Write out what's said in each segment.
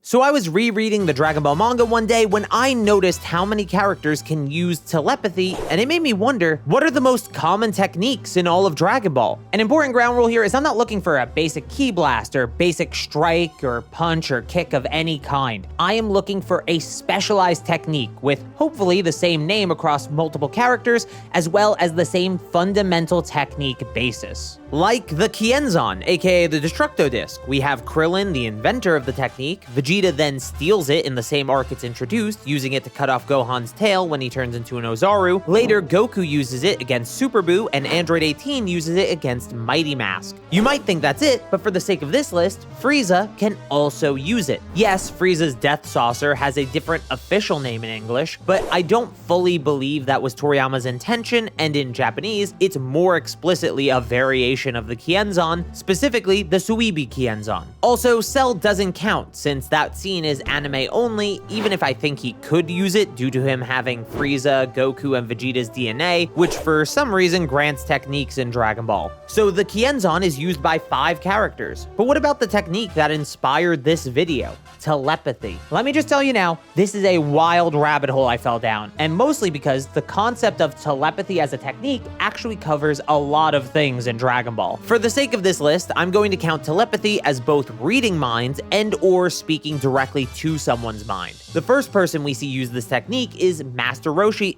So I was rereading the Dragon Ball manga one day when I noticed how many characters can use telepathy, and it made me wonder, what are the most common techniques in all of Dragon Ball? An important ground rule here is I'm not looking for a basic ki blast or basic strike or punch or kick of any kind. I am looking for a specialized technique with hopefully the same name across multiple characters, as well as the same fundamental technique basis. Like the Kienzan, aka the Destructo Disk. We have Krillin, the inventor of the technique. Vegeta then steals it in the same arc it's introduced, using it to cut off Gohan's tail when he turns into an Oozaru. Later, Goku uses it against Super Buu, and Android 18 uses it against Mighty Mask. You might think that's it, but for the sake of this list, Freeza can also use it. Yes, Frieza's Death Saucer has a different official name in English, but I don't fully believe that was Toriyama's intention, and in Japanese, it's more explicitly a variation of the Kienzan, specifically the Tsuibi Kienzan. Also, Cell doesn't count, since that scene is anime only, even if I think he could use it due to him having Freeza, Goku, and Vegeta's DNA, which for some reason grants techniques in Dragon Ball. So the Kienzan is used by 5 characters. But what about the technique that inspired this video? Telepathy. Let me just tell you now, this is a wild rabbit hole I fell down, and mostly because the concept of telepathy as a technique actually covers a lot of things in Dragon Ball. For the sake of this list, I'm going to count telepathy as both reading minds and or speaking directly to someone's mind. The first person we see use this technique is Master Roshi,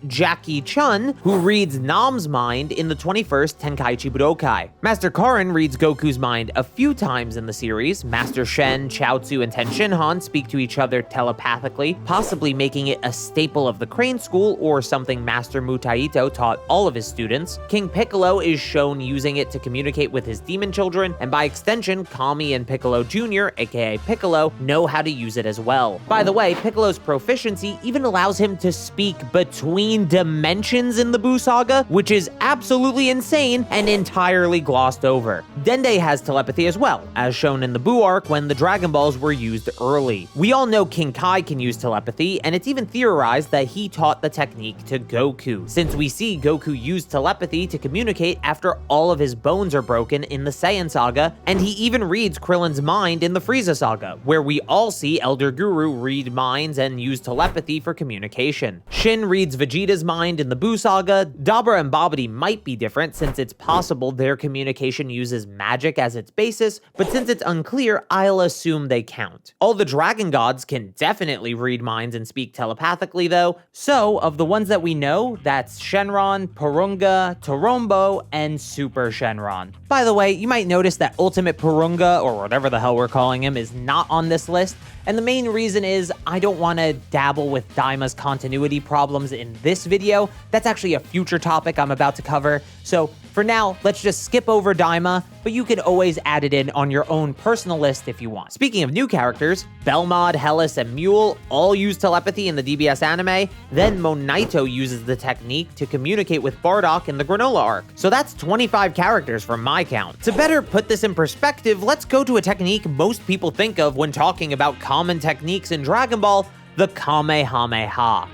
Jackie Chun, who reads Nam's mind in the 21st Tenkaichi Budokai. Master Karin reads Goku's mind a few times in the series. Master Shen, Chaozu, and Ten Shinhan speak to each other telepathically, possibly making it a staple of the Crane School or something Master Mutaito taught all of his students. King Piccolo is shown using it to communicate with his demon children, and by extension, Kami and Piccolo Jr., aka Piccolo, know how to use it as well. By the way, Piccolo's proficiency even allows him to speak between dimensions in the Buu saga, which is absolutely insane and entirely glossed over. Dende has telepathy as well, as shown in the Buu arc when the Dragon Balls were used early. We all know King Kai can use telepathy, and it's even theorized that he taught the technique to Goku, since we see Goku use telepathy to communicate after all of his bones are broken in the Saiyan saga, and he even reads Krillin's mind in the Freeza saga, where we all see Elder Guru read minds and use telepathy for communication. Shin reads Vegeta's mind in the Buu saga. Dabra and Babidi might be different, since it's possible their communication uses magic as its basis, but since it's unclear, I'll assume they count. All the Dragon Gods can definitely read minds and speak telepathically though, so of the ones that we know, that's Shenron, Porunga, Torombo, and Super Shenron. By the way, you might notice that Ultimate Porunga, or whatever the hell we're calling him, is not on this list, and the main reason is I don't want to dabble with Daima's continuity problems in this video. That's actually a future topic I'm about to cover, so for now, let's just skip over Daima, but you can always add it in on your own personal list if you want. Speaking of new characters, Belmod, Hellas, and Mule all use telepathy in the DBS anime, then Monaito uses the technique to communicate with Bardock in the Granola arc. So that's 25 characters from my count. To better put this in perspective, let's go to a technique most people think of when talking about common techniques in Dragon Ball, the Kamehameha.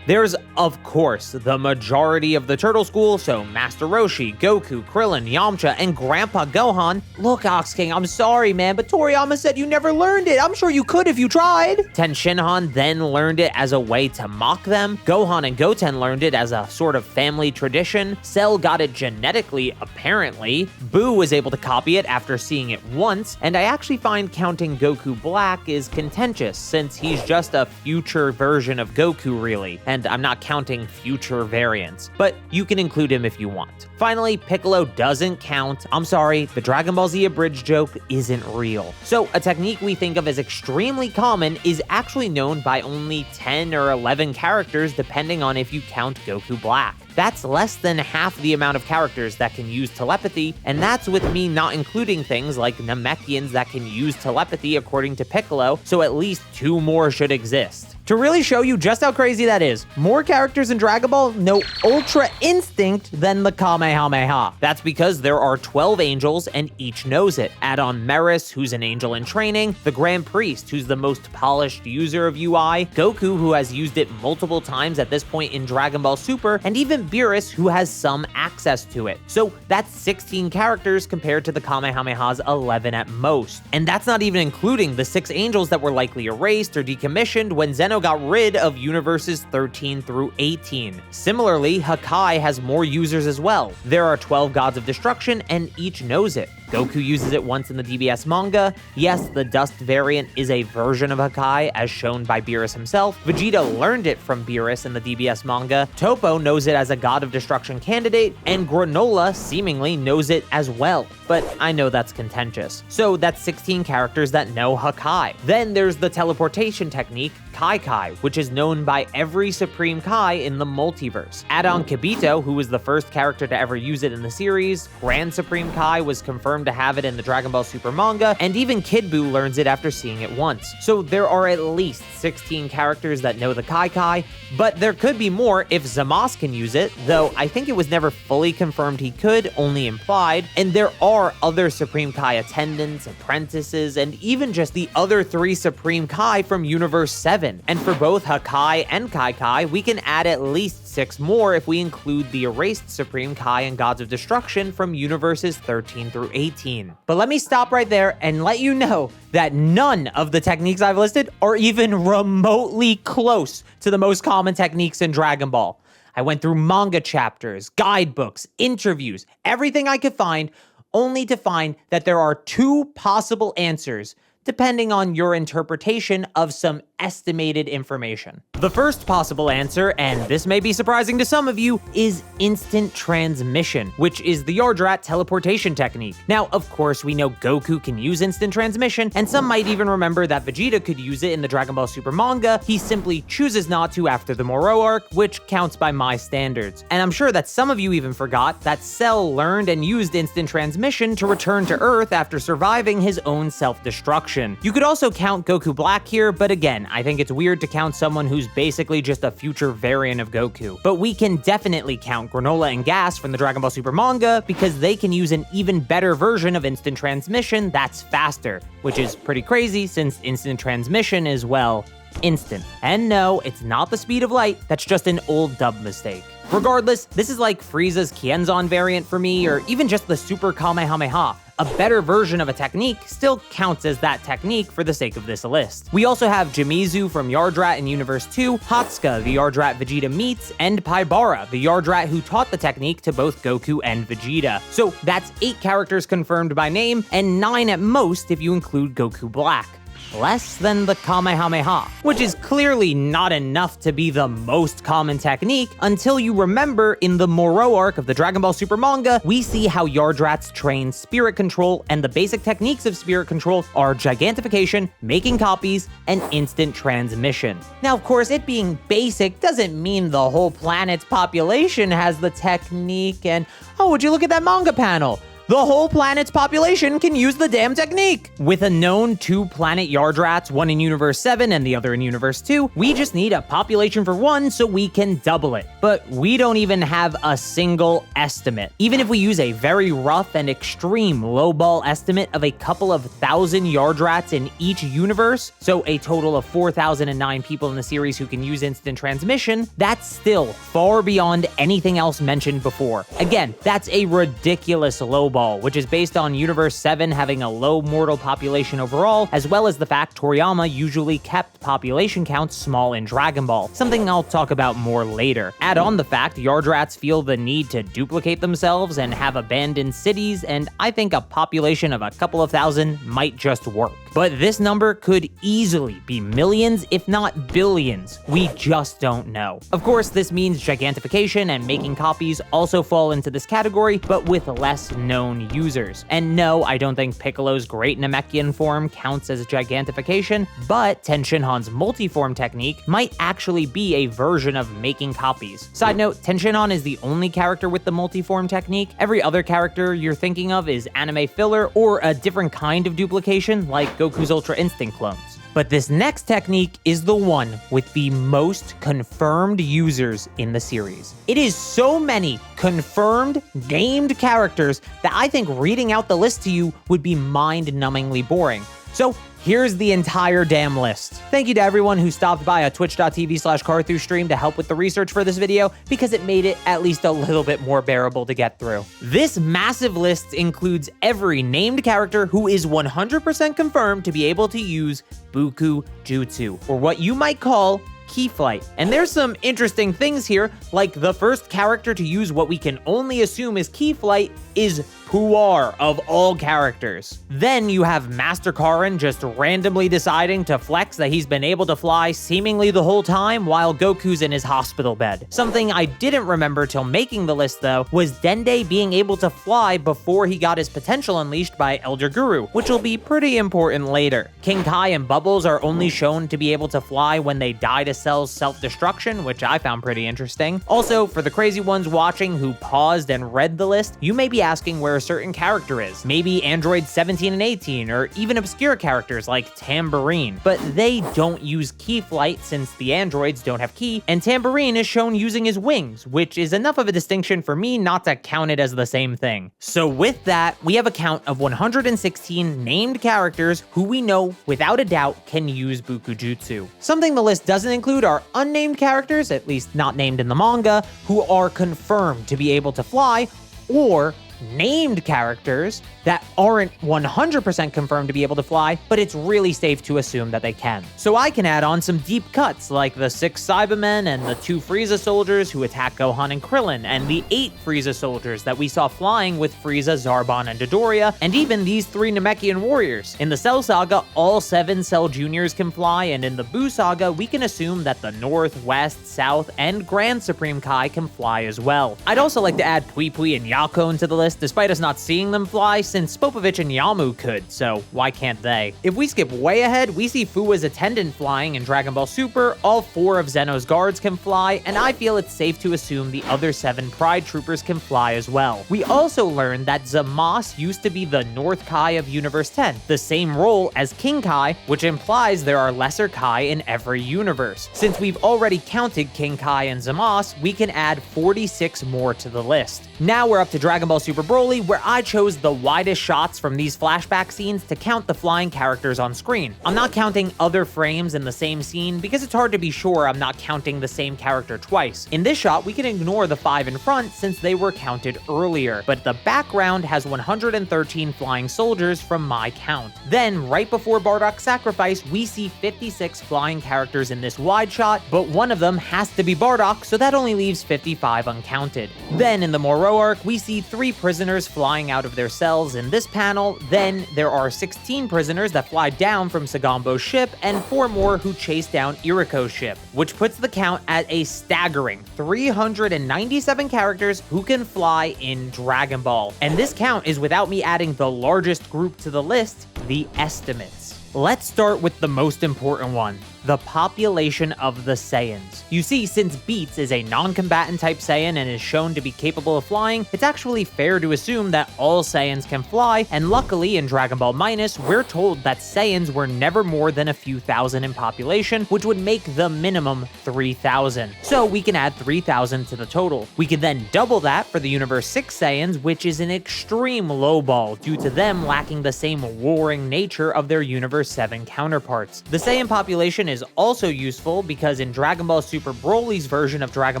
There's, of course, the majority of the Turtle School, so Master Roshi, Goku, Krillin, Yamcha, and Grandpa Gohan. Look, Ox King, I'm sorry, man, but Toriyama said you never learned it. I'm sure you could if you tried. Ten Shinhan then learned it as a way to mock them. Gohan and Goten learned it as a sort of family tradition. Cell got it genetically, apparently. Buu was able to copy it after seeing it once, and I actually find counting Goku Black is contentious, since he's just a future version of Goku, really. And I'm not counting future variants, but you can include him if you want. Finally, Piccolo doesn't count. I'm sorry, the Dragon Ball Z abridged joke isn't real. So a technique we think of as extremely common is actually known by only 10 or 11 characters, depending on if you count Goku Black. That's less than half the amount of characters that can use telepathy, and that's with me not including things like Namekians that can use telepathy according to Piccolo, so at least 2 more should exist. To really show you just how crazy that is, more characters in Dragon Ball know Ultra Instinct than the Kamehameha. That's because there are 12 angels and each knows it. Add on Meris, who's an angel in training, the Grand Priest, who's the most polished user of UI, Goku, who has used it multiple times at this point in Dragon Ball Super, and even Beerus, who has some access to it. So that's 16 characters compared to the Kamehameha's 11 at most. And that's not even including the 6 angels that were likely erased or decommissioned when Zeno got rid of universes 13 through 18. Similarly, Hakai has more users as well. There are 12 gods of destruction and each knows it. Goku uses it once in the DBS manga. Yes, the Dust variant is a version of Hakai, as shown by Beerus himself. Vegeta learned it from Beerus in the DBS manga. Toppo knows it as a God of Destruction candidate, and Granola seemingly knows it as well. But I know that's contentious. So that's 16 characters that know Hakai. Then there's the teleportation technique, Kai, which is known by every Supreme Kai in the multiverse. Add on Kibito, who was the first character to ever use it in the series, Grand Supreme Kai was confirmed to have it in the Dragon Ball Super manga, and even Kid Buu learns it after seeing it once. So there are at least 16 characters that know the Kai, but there could be more if Zamasu can use it, though I think it was never fully confirmed he could, only implied, and there are other Supreme Kai attendants, apprentices, and even just the other 3 Supreme Kai from Universe 7. And for both Hakai and Kai, we can add at least 6 more if we include the erased Supreme Kai and Gods of Destruction from Universes 13 through 18. But let me stop right there and let you know that none of the techniques I've listed are even remotely close to the most common techniques in Dragon Ball. I went through manga chapters, guidebooks, interviews, everything I could find, only to find that there are 2 possible answers depending on your interpretation of some estimated information. The first possible answer, and this may be surprising to some of you, is instant transmission, which is the Yardrat teleportation technique. Now, of course, we know Goku can use instant transmission, and some might even remember that Vegeta could use it in the Dragon Ball Super manga. He simply chooses not to after the Moro arc, which counts by my standards. And I'm sure that some of you even forgot that Cell learned and used instant transmission to return to Earth after surviving his own self-destruction. You could also count Goku Black here, but again, I think it's weird to count someone who's basically just a future variant of Goku. But we can definitely count Granola and Gas from the Dragon Ball Super manga because they can use an even better version of instant transmission that's faster, which is pretty crazy since instant transmission is, well, instant. And no, it's not the speed of light, that's just an old dub mistake. Regardless, this is like Frieza's Kienzan variant for me, or even just the Super Kamehameha. A better version of a technique still counts as that technique for the sake of this list. We also have Jimizu from Yardrat in Universe 2, Hatsuka, the Yardrat Vegeta meets, and Paibara, the Yardrat who taught the technique to both Goku and Vegeta. So that's 8 characters confirmed by name, and 9 at most if you include Goku Black. Less than the Kamehameha, which is clearly not enough to be the most common technique until you remember in the Moro arc of the Dragon Ball Super manga, we see how Yardrats train spirit control, and the basic techniques of spirit control are gigantification, making copies, and instant transmission. Now, of course, it being basic doesn't mean the whole planet's population has the technique, and oh, would you look at that manga panel? The whole planet's population can use the damn technique. With a known 2 planet Yardrats, one in Universe 7 and the other in Universe 2, we just need a population for one so we can double it. But we don't even have a single estimate. Even if we use a very rough and extreme lowball estimate of a couple of thousand Yardrats in each universe, so a total of 4,009 people in the series who can use instant transmission, that's still far beyond anything else mentioned before. Again, that's a ridiculous lowball, which is based on Universe 7 having a low mortal population overall, as well as the fact Toriyama usually kept population counts small in Dragon Ball, something I'll talk about more later. Add on the fact Yardrats feel the need to duplicate themselves and have abandoned cities, and I think a population of a couple of thousand might just work. But this number could easily be millions, if not billions. We just don't know. Of course, this means gigantification and making copies also fall into this category, but with less known users. And no, I don't think Piccolo's Great Namekian form counts as gigantification, but Tenshinhan's multiform technique might actually be a version of making copies. Side note, Tenshinhan is the only character with the multiform technique. Every other character you're thinking of is anime filler or a different kind of duplication, like Goku's Ultra Instinct clones. But this next technique is the one with the most confirmed users in the series. It is so many confirmed, named characters that I think reading out the list to you would be mind-numbingly boring. So here's the entire damn list. Thank you to everyone who stopped by a twitch.tv/Carthu stream to help with the research for this video, because it made it at least a little bit more bearable to get through. This massive list includes every named character who is 100% confirmed to be able to use Buku Jutsu, or what you might call Ki Flight. And there's some interesting things here, like the first character to use what we can only assume is Ki Flight is Puar of all characters. Then you have Master Karin just randomly deciding to flex that he's been able to fly seemingly the whole time while Goku's in his hospital bed. Something I didn't remember till making the list though was Dende being able to fly before he got his potential unleashed by Elder Guru, which will be pretty important later. King Kai and Bubbles are only shown to be able to fly when they die to Cell's self-destruction, which I found pretty interesting. Also, for the crazy ones watching who paused and read the list, you may be asking where a certain character is. Maybe androids 17 and 18, or even obscure characters like Tambourine. But they don't use Ki Flight since the androids don't have Ki, and Tambourine is shown using his wings, which is enough of a distinction for me not to count it as the same thing. So with that, we have a count of 116 named characters who we know without a doubt can use Buku Jutsu. Something the list doesn't include are unnamed characters, at least not named in the manga, who are confirmed to be able to fly, or named characters that aren't 100% confirmed to be able to fly, but it's really safe to assume that they can. So I can add on some deep cuts, like the 6 Cybermen and the 2 Freeza soldiers who attack Gohan and Krillin, and the 8 Freeza soldiers that we saw flying with Freeza, Zarbon, and Dodoria, and even these 3 Namekian warriors. In the Cell Saga, all 7 Cell Juniors can fly, and in the Buu Saga, we can assume that the North, West, South, and Grand Supreme Kai can fly as well. I'd also like to add Pui Pui and Yakon to the list, despite us not seeing them fly, since Spopovich and Yamu could, so why can't they? If we skip way ahead, we see Fuwa's attendant flying in Dragon Ball Super, all 4 of Zeno's guards can fly, and I feel it's safe to assume the other 7 Pride Troopers can fly as well. We also learned that Zamasu used to be the North Kai of Universe 10, the same role as King Kai, which implies there are lesser Kai in every universe. Since we've already counted King Kai and Zamasu, we can add 46 more to the list. Now we're up to Dragon Ball Super Broly, where I chose the widest shots from these flashback scenes to count the flying characters on screen. I'm not counting other frames in the same scene because it's hard to be sure I'm not counting the same character twice. In this shot, we can ignore the 5 in front since they were counted earlier, but the background has 113 flying soldiers from my count. Then, right before Bardock's sacrifice, we see 56 flying characters in this wide shot, but one of them has to be Bardock, so that only leaves 55 uncounted. Then, in the Moro arc, we see 3 prisoners flying out of their cells in this panel. Then there are 16 prisoners that fly down from Sagambo's ship, and 4 more who chase down Iriko's ship, which puts the count at a staggering 397 characters who can fly in Dragon Ball. And this count is without me adding the largest group to the list, the estimates. Let's start with the most important one, the population of the Saiyans. You see, since Beats is a non-combatant type Saiyan and is shown to be capable of flying, it's actually fair to assume that all Saiyans can fly, and luckily in Dragon Ball Minus, we're told that Saiyans were never more than a few thousand in population, which would make the minimum 3,000. So we can add 3,000 to the total. We can then double that for the Universe 6 Saiyans, which is an extreme lowball due to them lacking the same warring nature of their Universe 7 counterparts. The Saiyan population is also useful because in Dragon Ball Super Broly's version of Dragon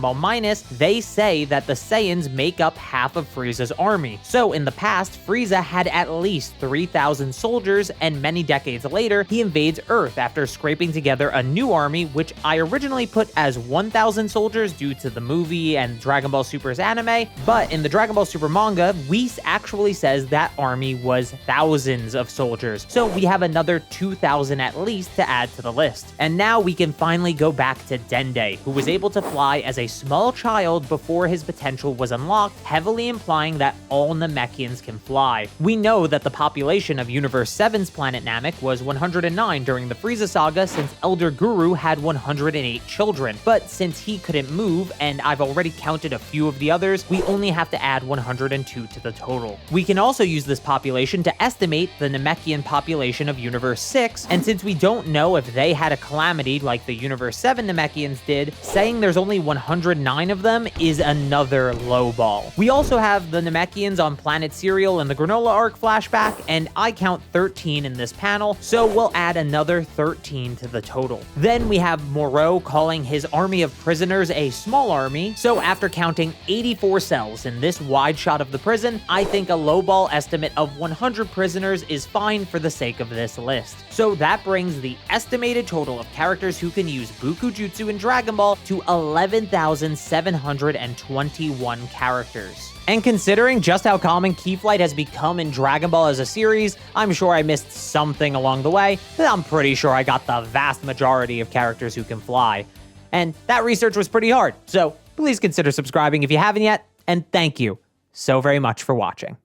Ball Minus, they say that the Saiyans make up half of Frieza's army. So in the past, Frieza had at least 3,000 soldiers, and many decades later, he invades Earth after scraping together a new army, which I originally put as 1,000 soldiers due to the movie and Dragon Ball Super's anime, but in the Dragon Ball Super manga, Whis actually says that army was thousands of soldiers. So we have another 2,000 at least to add to the list. And now we can finally go back to Dende, who was able to fly as a small child before his potential was unlocked, heavily implying that all Namekians can fly. We know that the population of Universe 7's planet Namek was 109 during the Freeza saga since Elder Guru had 108 children, but since he couldn't move, and I've already counted a few of the others, we only have to add 102 to the total. We can also use this population to estimate the Namekian population of Universe Universe 6, and since we don't know if they had a calamity like the Universe 7 Namekians did, saying there's only 109 of them is another lowball. We also have the Namekians on Planet Cereal in the Granola arc flashback, and I count 13 in this panel, so we'll add another 13 to the total. Then we have Moreau calling his army of prisoners a small army, so after counting 84 cells in this wide shot of the prison, I think a lowball estimate of 100 prisoners is fine for the sake of this list. So that brings the estimated total of characters who can use Bukujutsu in Dragon Ball to 11,721 characters. And considering just how common Ki Flight has become in Dragon Ball as a series, I'm sure I missed something along the way, but I'm pretty sure I got the vast majority of characters who can fly. And that research was pretty hard, so please consider subscribing if you haven't yet, and thank you so very much for watching.